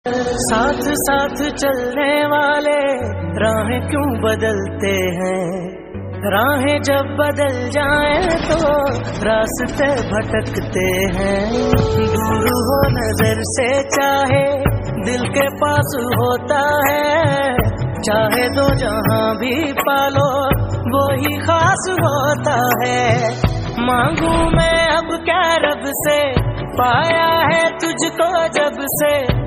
साथ साथ चलने वाले राहें क्यों बदलते हैं। राहें जब बदल जाएं तो रास्ते भटकते हैं। दूर हो नजर से चाहे दिल के पास होता है। चाहे दो जहां भी पालो वो ही खास होता है। मांगू मैं अब क्या रब से, पाया है तुझको जब से।